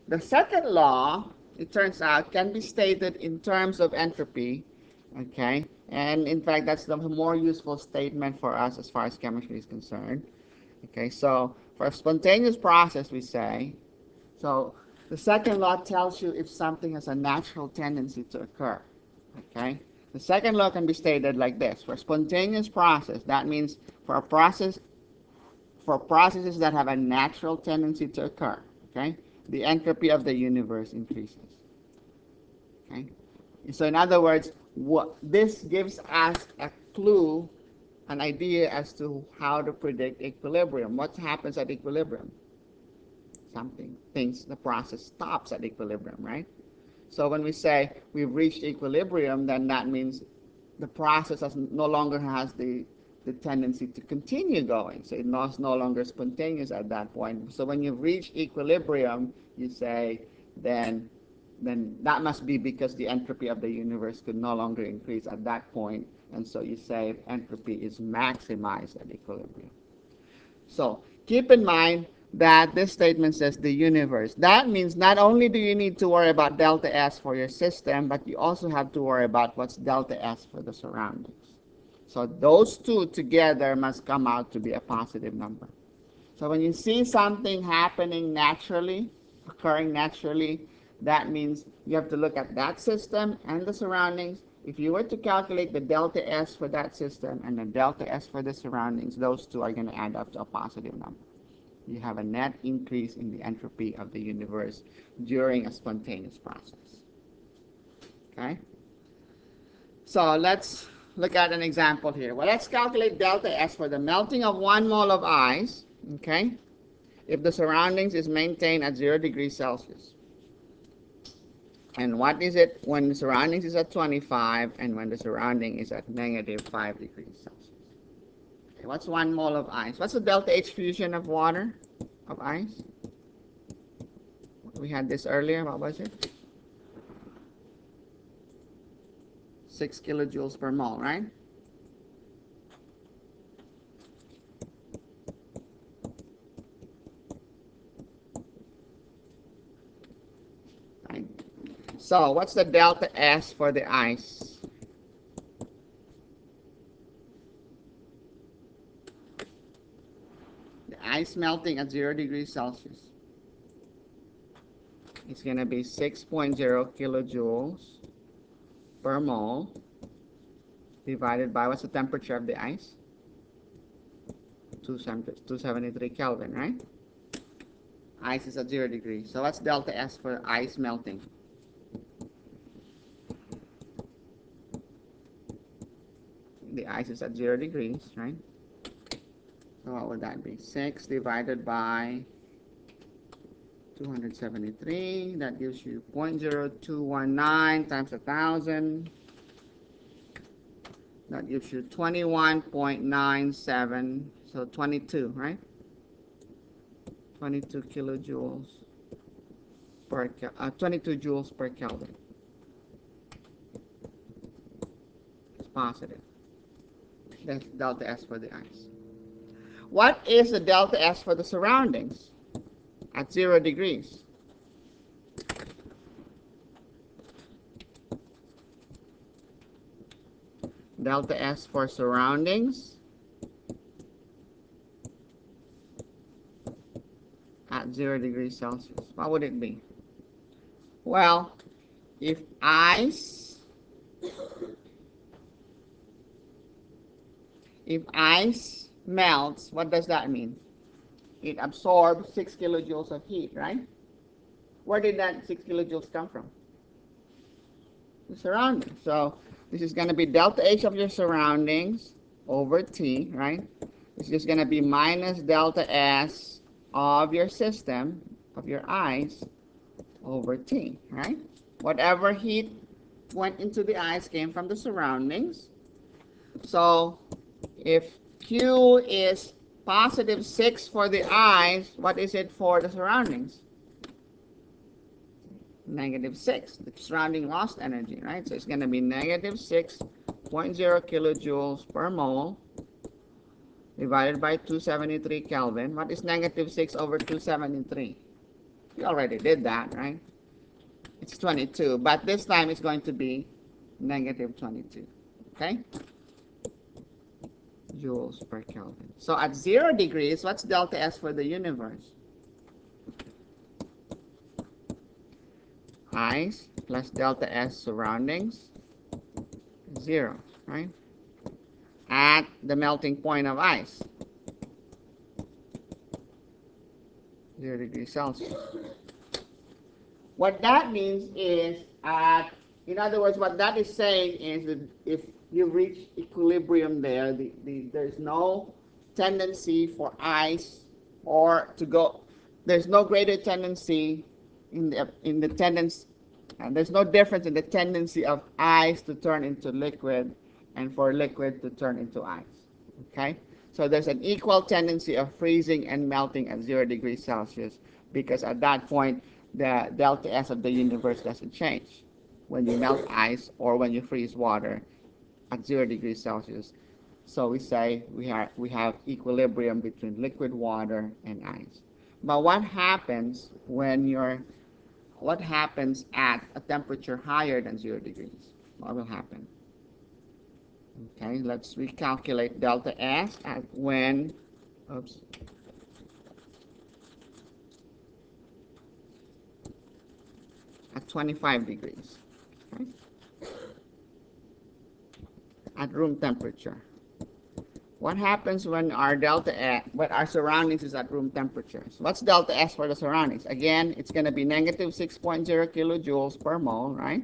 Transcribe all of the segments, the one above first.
The second law, it turns out, can be stated in terms of entropy, okay? And in fact, that's the more useful statement for us as far as chemistry is concerned. Okay, so for a spontaneous process, we say, so the second law tells you if something has a natural tendency to occur. Okay, the second law can be stated like this: for a spontaneous process, that means for a process, for processes that have a natural tendency to occur, okay, the entropy of the universe increases. Okay, so in other words, what this gives us a clue, an idea as to how to predict equilibrium. What happens at equilibrium? The process stops at equilibrium, right? So when we say we've reached equilibrium, then that means the process no longer has the tendency to continue going. So it's no longer spontaneous at that point. So when you've reached equilibrium, you say, then that must be because the entropy of the universe could no longer increase at that point. And so you say entropy is maximized at equilibrium. So keep in mind that this statement says the universe. That means not only do you need to worry about delta S for your system, but you also have to worry about what's delta S for the surroundings. So those two together must come out to be a positive number. So when you see something happening naturally, occurring naturally, that means you have to look at that system and the surroundings. If you were to calculate the delta S for that system and the delta S for the surroundings, those two are going to add up to a positive number. You have a net increase in the entropy of the universe during a spontaneous process. Okay? So let's look at an example here. Well, let's calculate delta S for the melting of 1 mole of ice, okay, if the surroundings is maintained at 0 degrees Celsius. And what is it when the surroundings is at 25 and when the surrounding is at negative 5 degrees Celsius? Okay, what's 1 mole of ice? What's the delta H fusion of water, of ice? We had this earlier. What was it? 6 kilojoules per mole, right? Right. So what's the delta S for the ice? The ice melting at 0 degrees Celsius. It's going to be 6.0 kilojoules per mole divided by, what's the temperature of the ice? 273 Kelvin, right? Ice is at 0 degrees. So what's delta S for ice melting? The ice is at 0 degrees, right? So what would that be? 6 divided by 273. That gives you 0.0219 times 1,000. That gives you 21.97. So 22, right? 22 kilojoules per 22 joules per Kelvin. It's positive. That's delta S for the ice. What is the delta S for the surroundings at 0 degrees? Delta S for surroundings at 0 degrees Celsius. What would it be? Well, if ice melts, what does that mean? It absorbs 6 kilojoules of heat, right? Where did that 6 kilojoules come from? The surroundings. So this is going to be delta H of your surroundings over T, right? It's just going to be minus delta S of your system, of your ice, over T, right? Whatever heat went into the ice came from the surroundings. So if Q is positive 6 for the ice, what is it for the surroundings? Negative 6. The surrounding lost energy, right? So it's going to be negative 6.0 kilojoules per mole divided by 273 Kelvin. What is negative 6 over 273? We already did that, right? It's 22, but this time it's going to be negative 22, okay? Joules per Kelvin. So at 0 degrees, what's delta S for the universe? Ice plus delta S surroundings, 0, right? At the melting point of ice, 0 degrees Celsius. What that means is, in other words, what that is saying is that if you reach equilibrium there, there's no tendency for ice or to go, there's no greater tendency in the tendency, and there's no difference in the tendency of ice to turn into liquid and for liquid to turn into ice. Okay? So there's an equal tendency of freezing and melting at 0 degrees Celsius, because at that point, the delta S of the universe doesn't change when you melt ice or when you freeze water at 0 degrees Celsius. So we say we have equilibrium between liquid water and ice. But what happens at a temperature higher than 0 degrees? What will happen? Okay, let's recalculate delta S at at 25 degrees, okay? At room temperature. What happens when our when our surroundings is at room temperature? So what's delta S for the surroundings? Again, it's going to be negative 6.0 kilojoules per mole, right?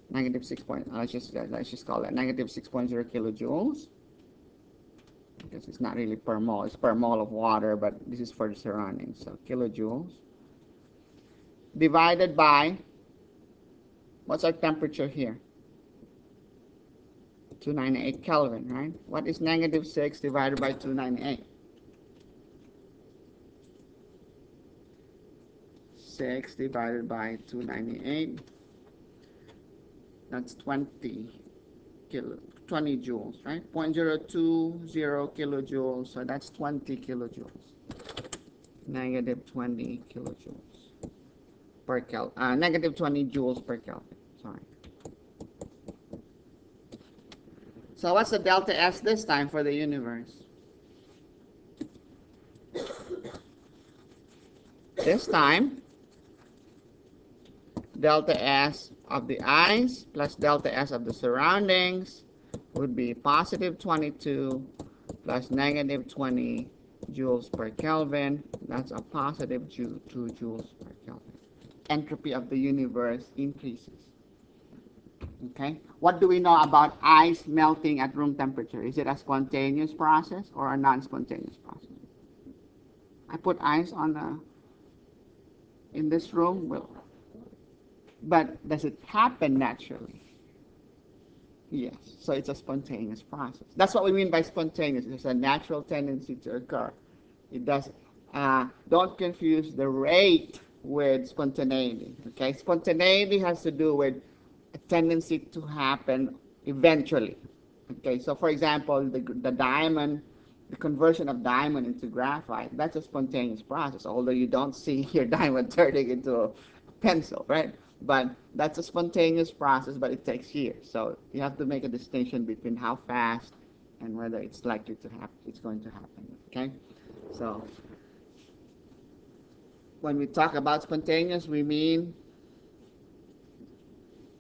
Negative 6. Let's just call that negative 6.0 kilojoules, because it's not really per mole. It's per mole of water, but this is for the surroundings. So kilojoules divided by, what's our temperature here? 298 Kelvin, right? What is negative 6 divided by 298? 6 divided by 298. That's 20 joules, right? 0.020 kilojoules, so that's 20 kilojoules. Negative 20 kilojoules per Kelvin. Negative 20 joules per Kelvin, sorry. So what's the delta S this time for the universe? This time, delta S of the ice plus delta S of the surroundings would be positive 22 plus negative 20 joules per Kelvin. That's a positive 2 joules per Kelvin. Entropy of the universe increases. Okay, what do we know about ice melting at room temperature? Is it a spontaneous process or a non-spontaneous process? I put ice in this room, but does it happen naturally? Yes, so it's a spontaneous process. That's what we mean by spontaneous. There's a natural tendency to occur. It does. Don't confuse the rate with spontaneity. Okay, spontaneity has to do with a tendency to happen eventually. Okay, so for example, the diamond, the conversion of diamond into graphite, that's a spontaneous process, although you don't see your diamond turning into a pencil, right? But that's a spontaneous process, but it takes years. So you have to make a distinction between how fast and whether it's likely to happen, it's going to happen, okay? So when we talk about spontaneous, we mean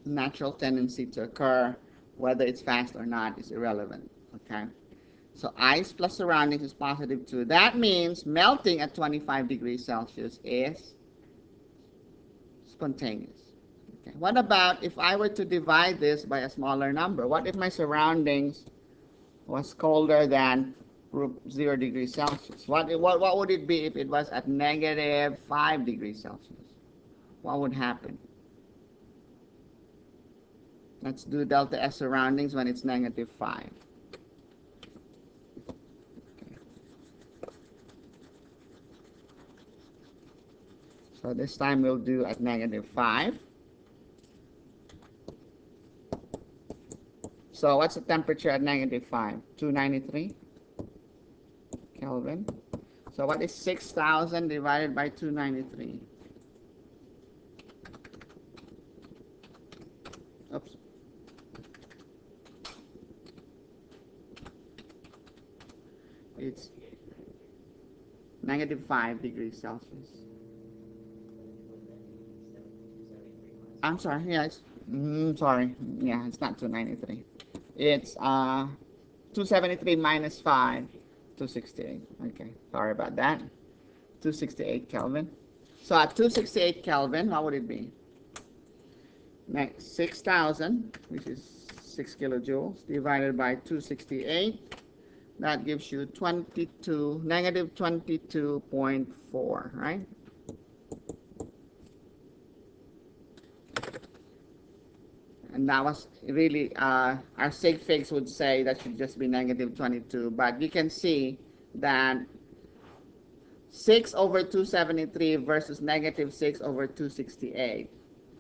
natural tendency to occur. Whether it's fast or not is irrelevant, okay? So ice plus surroundings is positive 2. That means melting at 25 degrees Celsius is spontaneous. Okay. What about if I were to divide this by a smaller number? What if my surroundings was colder than 0 degrees Celsius? What would it be if it was at negative 5 degrees Celsius? What would happen? Let's do delta S surroundings when it's negative 5. So this time we'll do at negative 5. So what's the temperature at negative 5? 293 Kelvin. So what is 6,000 divided by 293? Oops. It's -5 degrees Celsius. I'm sorry. Yeah, sorry. Yeah, it's not 293. It's 273 minus 5, 268. Okay, sorry about that. 268 Kelvin. So at 268 Kelvin, what would it be? Next, 6,000, which is 6 kilojoules, divided by 268. That gives you 22, negative 22.4, right? And that was really, our sig figs would say that should just be negative 22. But you can see that 6 over 273 versus negative 6 over 268.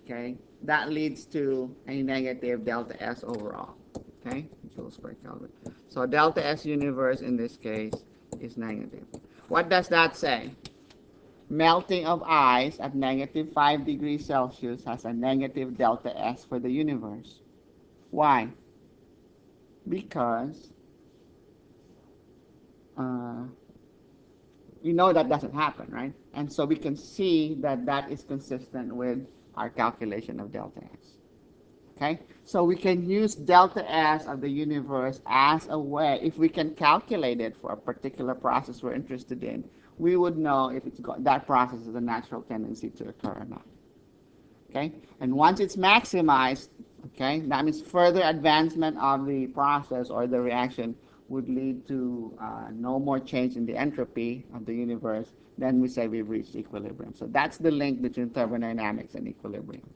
Okay, that leads to a negative delta S overall. Okay, joules per Kelvin. So delta S universe in this case is negative. What does that say? Melting of ice at -5 degrees Celsius has a negative delta S for the universe. Why? Because uh, we know that doesn't happen, right? And so we can see that that is consistent with our calculation of delta S. Okay, so we can use delta S of the universe as a way, if we can calculate it for a particular process we're interested in, we would know if that process has a natural tendency to occur or not. Okay, and once it's maximized, okay, that means further advancement of the process or the reaction would lead to no more change in the entropy of the universe. Then we say we've reached equilibrium. So that's the link between thermodynamics and equilibrium.